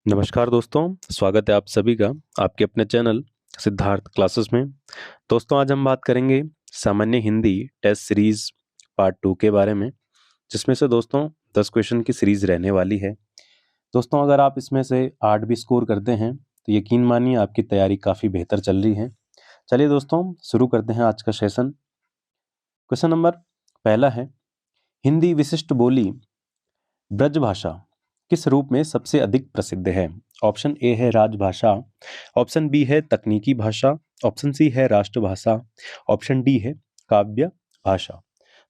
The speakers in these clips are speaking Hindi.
नमस्कार दोस्तों, स्वागत है आप सभी का आपके अपने चैनल सिद्धार्थ क्लासेस में। दोस्तों, आज हम बात करेंगे सामान्य हिंदी टेस्ट सीरीज पार्ट 2 के बारे में, जिसमें से दोस्तों 10 क्वेश्चन की सीरीज रहने वाली है। दोस्तों, अगर आप इसमें से 8 भी स्कोर करते हैं तो यकीन मानिए आपकी तैयारी काफ़ी बेहतर चल रही है। चलिए दोस्तों, शुरू करते हैं आज का सेशन। क्वेश्चन नंबर पहला है, हिंदी विशिष्ट बोली ब्रजभाषा किस रूप में सबसे अधिक प्रसिद्ध है? ऑप्शन ए है राजभाषा, ऑप्शन बी है तकनीकी भाषा, ऑप्शन सी है राष्ट्रभाषा, ऑप्शन डी है काव्य भाषा।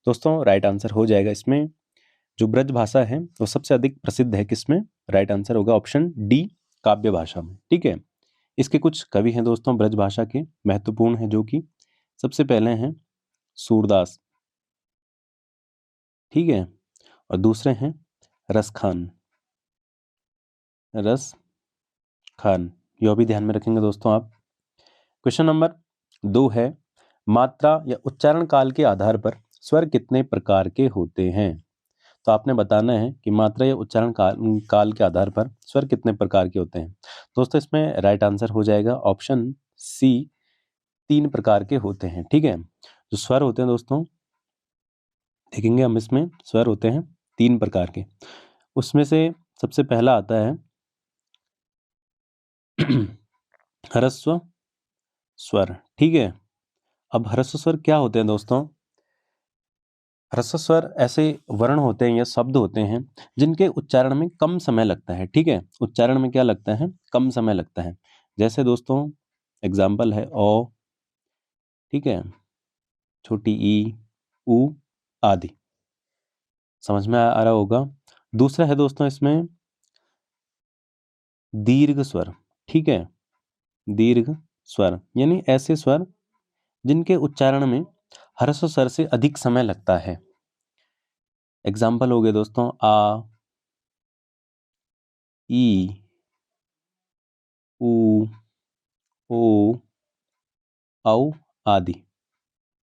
दोस्तों, राइट आंसर हो जाएगा इसमें जो ब्रज भाषा है वो सबसे अधिक प्रसिद्ध है किसमें? राइट आंसर होगा ऑप्शन डी, काव्य भाषा में। ठीक है। इसके कुछ कवि हैं दोस्तों ब्रज भाषा के, महत्वपूर्ण है, जो कि सबसे पहले हैं सूरदास, ठीक है, और दूसरे हैं रसखान, रस खान। यह भी ध्यान में रखेंगे दोस्तों आप। क्वेश्चन नंबर 2 है, मात्रा या उच्चारण काल के आधार पर स्वर कितने प्रकार के होते हैं? तो आपने बताना है कि मात्रा या उच्चारण काल के आधार पर स्वर कितने प्रकार के होते हैं। दोस्तों, इसमें राइट आंसर हो जाएगा ऑप्शन सी, 3 प्रकार के होते हैं। ठीक है। जो स्वर होते हैं दोस्तों, देखेंगे हम इसमें स्वर होते हैं 3 प्रकार के। उसमें से सबसे पहला आता है ह्रस्व स्वर। ठीक है। अब ह्रस्व स्वर क्या होते हैं दोस्तों? ह्रस्व स्वर ऐसे वर्ण होते हैं या शब्द होते हैं जिनके उच्चारण में कम समय लगता है। ठीक है। उच्चारण में क्या लगता है? कम समय लगता है। जैसे दोस्तों एग्जाम्पल है ओ, ठीक है, छोटी ई, ऊ आदि। समझ में आ रहा होगा। दूसरा है दोस्तों इसमें दीर्घ स्वर। ठीक है। दीर्घ स्वर यानी ऐसे स्वर जिनके उच्चारण में ह्रस्व स्वर से अधिक समय लगता है। एग्जाम्पल हो गए दोस्तों आ, ई, ऊ, ओ, औ आदि।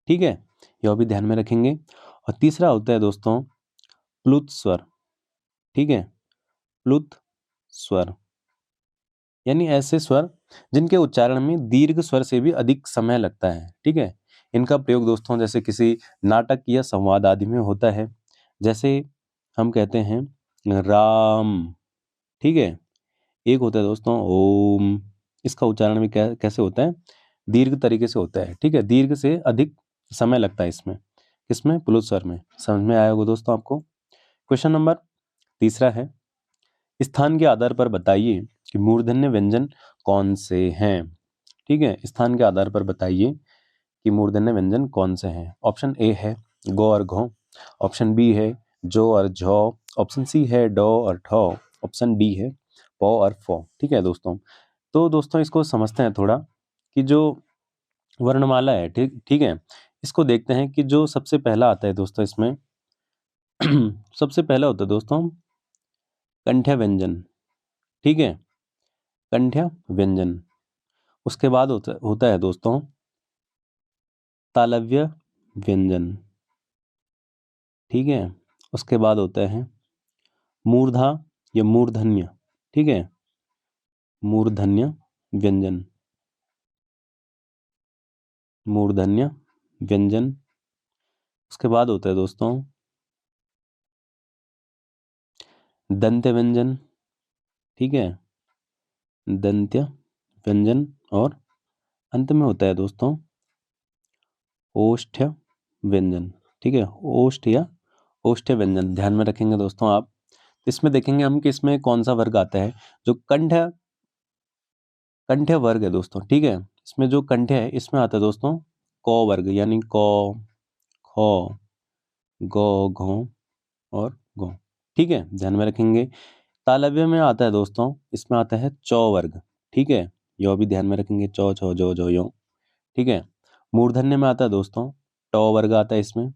ठीक है। यह भी ध्यान में रखेंगे। और तीसरा होता है दोस्तों प्लुत स्वर। ठीक है। प्लुत स्वर यानी ऐसे स्वर जिनके उच्चारण में दीर्घ स्वर से भी अधिक समय लगता है। ठीक है। इनका प्रयोग दोस्तों जैसे किसी नाटक या संवाद आदि में होता है। जैसे हम कहते हैं राम। ठीक है। एक होता है दोस्तों ओम। इसका उच्चारण भी कैसे होता है? दीर्घ तरीके से होता है। ठीक है। दीर्घ से अधिक समय लगता है इसमें। किसमें? प्लुत स्वर में। समझ में आया होगा दोस्तों आपको। क्वेश्चन नंबर तीसरा है, स्थान के आधार पर बताइए कि मूर्धन्य व्यंजन कौन से हैं? ठीक है। स्थान के आधार पर बताइए कि मूर्धन्य व्यंजन कौन से हैं। ऑप्शन ए है गो और घो, ऑप्शन बी है जो और झो, ऑप्शन सी है डो और ठो, ऑप्शन डी है पो और फो। ठीक है दोस्तों। तो दोस्तों इसको समझते हैं थोड़ा कि जो वर्णमाला है, ठीक ठीक है, इसको देखते हैं कि जो सबसे पहला आता है दोस्तों इसमें सबसे पहला होता है दोस्तों कंठ्य व्यंजन। ठीक है। कंठ्य व्यंजन। उसके बाद होता है दोस्तों तालव्य व्यंजन। ठीक है। उसके बाद होता है मूर्धा या मूर्धन्य। ठीक है। मूर्धन्य व्यंजन। मूर्धन्य व्यंजन। उसके बाद होता है दोस्तों दंत्य व्यंजन। ठीक है। दंत्य व्यंजन। और अंत में होता है दोस्तों ओष्ठ्य व्यंजन। ठीक है। ओष्ठ या ओष्ठ्य व्यंजन ध्यान में रखेंगे दोस्तों आप। इसमें देखेंगे हम कि इसमें कौन सा वर्ग आता है। जो कंठ्य वर्ग है दोस्तों। ठीक है। इसमें जो कंठ्य है इसमें आता है दोस्तों क वर्ग यानी क, ख, ग, घ और घ। ठीक है। ध्यान में रखेंगे। तालव्य में आता है दोस्तों, इसमें आता है चौ वर्ग। ठीक है। यो भी ध्यान में रखेंगे, चौ छो जो जो यो। ठीक है। मूर्धन्य में आता है दोस्तों टौ वर्ग आता है इसमें,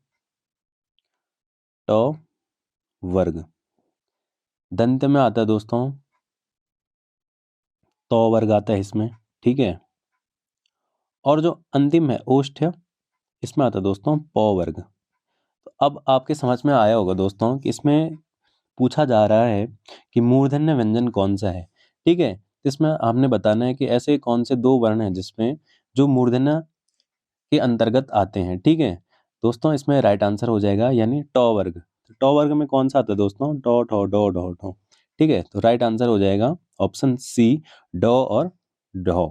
टौ वर्ग। दंत में आता है दोस्तों तौ वर्ग आता है इसमें। ठीक है। और जो अंतिम है ओष्ठ्य, इसमें आता है दोस्तों पौ वर्ग। तो अब आपके समझ में आया होगा दोस्तों कि इसमें पूछा जा रहा है कि मूर्धन्य व्यंजन कौन सा है। ठीक है। इसमें आपने बताना है कि ऐसे कौन से दो वर्ण हैं जिसमें जो मूर्धन्य के अंतर्गत आते हैं। ठीक है दोस्तों, इसमें राइट आंसर हो जाएगा यानी टॉ वर्ग। तो टॉ वर्ग में कौन सा आता है दोस्तों? टॉ, ठॉ, डॉ, ढॉ, ठॉ। ठीक है, तो राइट आंसर हो जाएगा ऑप्शन सी, डॉ और ढॉ।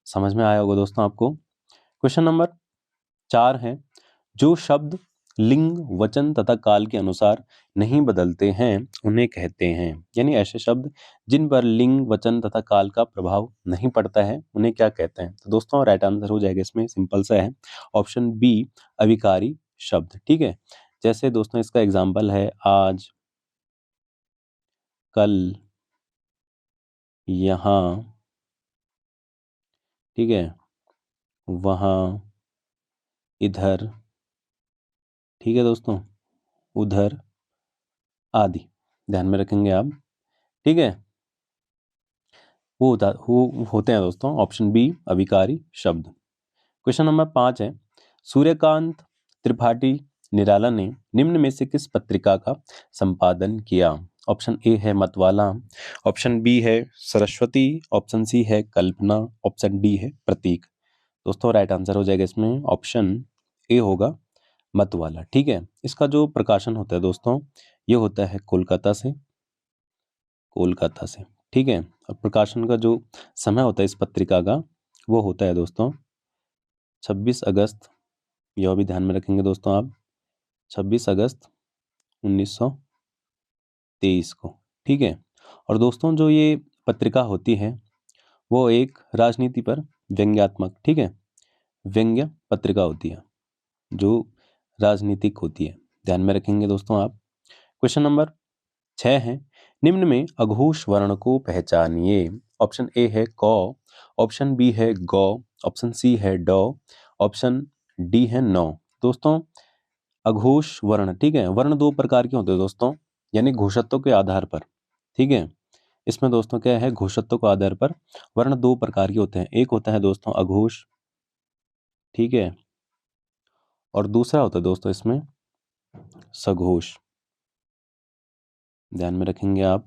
समझ में आया होगा दोस्तों आपको। क्वेश्चन नंबर 4 है, जो शब्द लिंग, वचन तथा काल के अनुसार नहीं बदलते हैं उन्हें कहते हैं, यानी ऐसे शब्द जिन पर लिंग, वचन तथा काल का प्रभाव नहीं पड़ता है उन्हें क्या कहते हैं? तो दोस्तों राइट आंसर हो जाएगा इसमें, सिंपल सा है, ऑप्शन बी, अविकारी शब्द। ठीक है, जैसे दोस्तों इसका एग्जाम्पल है आज, कल, यहाँ, ठीक है, वहाँ, इधर, ठीक है दोस्तों, उधर आदि। ध्यान में रखेंगे आप। ठीक है, वो होते हैं दोस्तों ऑप्शन बी, अविकारी शब्द। क्वेश्चन नंबर 5 है, सूर्यकांत त्रिपाठी निराला ने निम्न में से किस पत्रिका का संपादन किया? ऑप्शन ए है मतवाला, ऑप्शन बी है सरस्वती, ऑप्शन सी है कल्पना, ऑप्शन डी है प्रतीक। दोस्तों राइट आंसर हो जाएगा इसमें ऑप्शन ए होगा मतवाला। ठीक है, इसका जो प्रकाशन होता है दोस्तों ये होता है कोलकाता से। ठीक है, और प्रकाशन का जो समय होता है इस पत्रिका का वो होता है दोस्तों 26 अगस्त, यह भी ध्यान में रखेंगे दोस्तों आप, 26 अगस्त 1923 को। ठीक है, और दोस्तों जो ये पत्रिका होती है वो एक राजनीति पर व्यंग्यात्मक, ठीक है, व्यंग्य पत्रिका होती है जो राजनीतिक होती है। ध्यान में रखेंगे दोस्तों आप। क्वेश्चन नंबर 6 है, निम्न में अघोष वर्ण को पहचानिए। ऑप्शन ए है कौ, ऑप्शन बी है गौ, ऑप्शन सी है डॉ, ऑप्शन डी है नौ। दोस्तों अघोष वर्ण, ठीक है, वर्ण दो प्रकार के होते हैं दोस्तों, यानी घोषत्व के आधार पर। ठीक है, इसमें दोस्तों क्या है, घोषत्व के आधार पर वर्ण दो प्रकार के होते हैं। एक होता है दोस्तों अघोष, ठीक है, और दूसरा होता है दोस्तों इसमें सघोष। ध्यान में रखेंगे आप।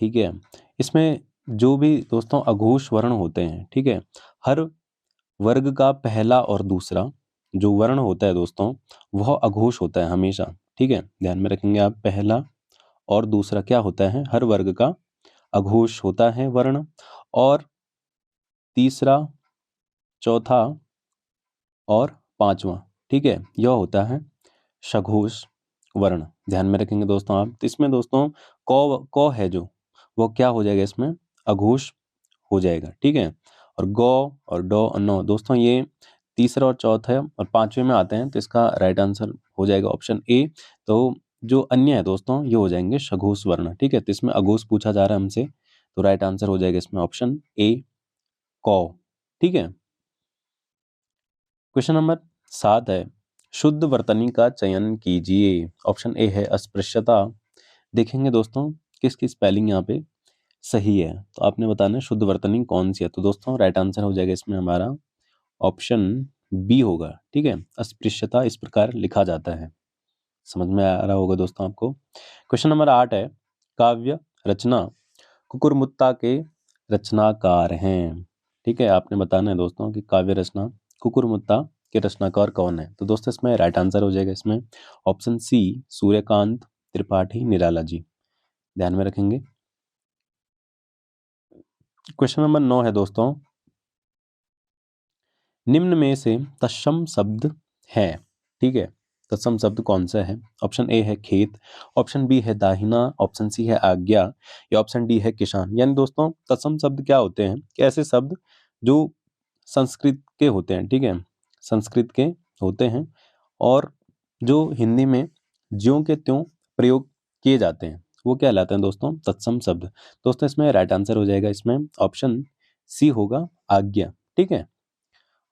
ठीक है, इसमें जो भी दोस्तों अघोष वर्ण होते हैं, ठीक है, हर वर्ग का पहला और दूसरा जो वर्ण होता है दोस्तों वह अघोष होता है हमेशा। ठीक है, ध्यान में रखेंगे आप, पहला और दूसरा क्या होता है, हर वर्ग का अघोष होता है वर्ण, और तीसरा, चौथा और पांचवा, ठीक है, यह होता है सघोष वर्ण। ध्यान में रखेंगे दोस्तों आप। तो इसमें दोस्तों कौ है जो, वो क्या हो जाएगा इसमें, अघोष हो जाएगा। ठीक है, और गौ और डॉ और नौ दोस्तों ये तीसरा और चौथा और पांचवे में आते हैं, तो इसका राइट आंसर हो जाएगा ऑप्शन ए। तो जो अन्य है दोस्तों ये हो जाएंगे सघोष वर्ण। ठीक है, तो इसमें अघोष पूछा जा रहा है हमसे, तो राइट आंसर हो जाएगा इसमें ऑप्शन ए, कौ। ठीक है, क्वेश्चन नंबर 7 है, शुद्ध वर्तनी का चयन कीजिए। ऑप्शन ए है अस्पृश्यता। देखेंगे दोस्तों किसकी स्पेलिंग यहाँ पे सही है, तो आपने बताना है शुद्ध वर्तनी कौन सी है। तो दोस्तों राइट आंसर हो जाएगा इसमें हमारा ऑप्शन बी होगा। ठीक है, अस्पृश्यता इस प्रकार लिखा जाता है। समझ में आ रहा होगा दोस्तों आपको। क्वेश्चन नंबर 8 है, काव्य रचना कुकुरमुत्ता के रचनाकार हैं। ठीक है, आपने बताना है दोस्तों कि काव्य रचना कुकुरमुत्ता के रचनाकार कौन है। तो दोस्तों इसमें राइट आंसर हो जाएगा इसमें ऑप्शन सी, सूर्यकांत त्रिपाठी निराला जी। ध्यान में रखेंगे। क्वेश्चन नंबर 9 है दोस्तों, निम्न में से तत्सम शब्द है। ठीक है, तत्सम शब्द कौन सा है? ऑप्शन ए है खेत, ऑप्शन बी है दाहिना, ऑप्शन सी है आज्ञा, या ऑप्शन डी है किसान। यानी दोस्तों तत्सम शब्द क्या होते हैं कि ऐसे शब्द जो संस्कृत के होते हैं, ठीक है, संस्कृत के होते हैं और जो हिंदी में ज्यों के त्यों प्रयोग किए जाते हैं वो क्या कहलाते हैं दोस्तों, तत्सम शब्द। दोस्तों इसमें राइट आंसर हो जाएगा इसमें ऑप्शन सी होगा आज्ञा। ठीक है,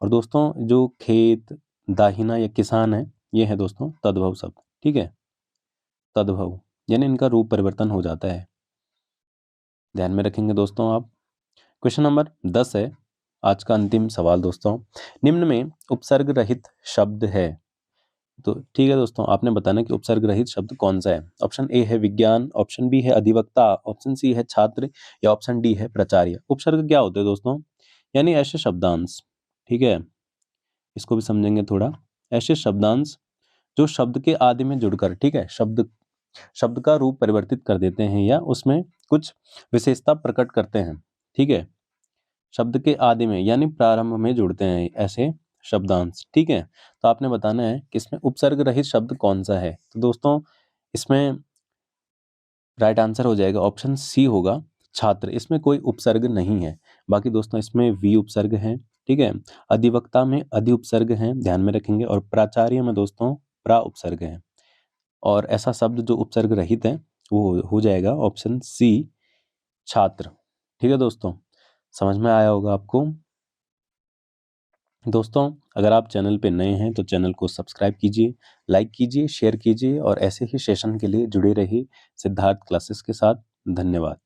और दोस्तों जो खेत, दाहिना या किसान है ये है दोस्तों तद्भव शब्द। ठीक है, तद्भव यानी इनका रूप परिवर्तन हो जाता है। ध्यान में रखेंगे दोस्तों आप। क्वेश्चन नंबर 10 है, आज का अंतिम सवाल दोस्तों, निम्न में उपसर्ग रहित शब्द है। तो ठीक है दोस्तों, आपने बताना कि उपसर्ग रहित शब्द कौन सा है। ऑप्शन ए है विज्ञान, ऑप्शन बी है अधिवक्ता, ऑप्शन सी है छात्र, या ऑप्शन डी है प्राचार्य। उपसर्ग क्या होते हैं दोस्तों? यानी ऐसे शब्दांश, ठीक है, इसको भी समझेंगे थोड़ा। ऐसे शब्दांश जो शब्द के आदि में जुड़कर, ठीक है, शब्द का रूप परिवर्तित कर देते हैं या उसमें कुछ विशेषता प्रकट करते हैं, ठीक है, शब्द के आदि में यानी प्रारंभ में जुड़ते हैं ऐसे शब्दांश, ठीक है। तो आपने बताना है कि इसमें उपसर्ग रहित शब्द कौन सा है। तो दोस्तों इसमें राइट आंसर हो जाएगा ऑप्शन सी होगा छात्र। इसमें कोई उपसर्ग नहीं है। बाकी दोस्तों इसमें वी उपसर्ग है, ठीक है। अधिवक्ता में अधि उपसर्ग है, ध्यान में रखेंगे। और प्राचार्य में दोस्तों प्रा उपसर्ग है। और ऐसा शब्द जो उपसर्ग रहित है वो हो जाएगा ऑप्शन सी छात्र। ठीक है दोस्तों, समझ में आया होगा आपको। दोस्तों अगर आप चैनल पे नए हैं तो चैनल को सब्सक्राइब कीजिए, लाइक कीजिए, शेयर कीजिए और ऐसे ही सेशन के लिए जुड़े रहिए सिद्धार्थ क्लासेस के साथ। धन्यवाद।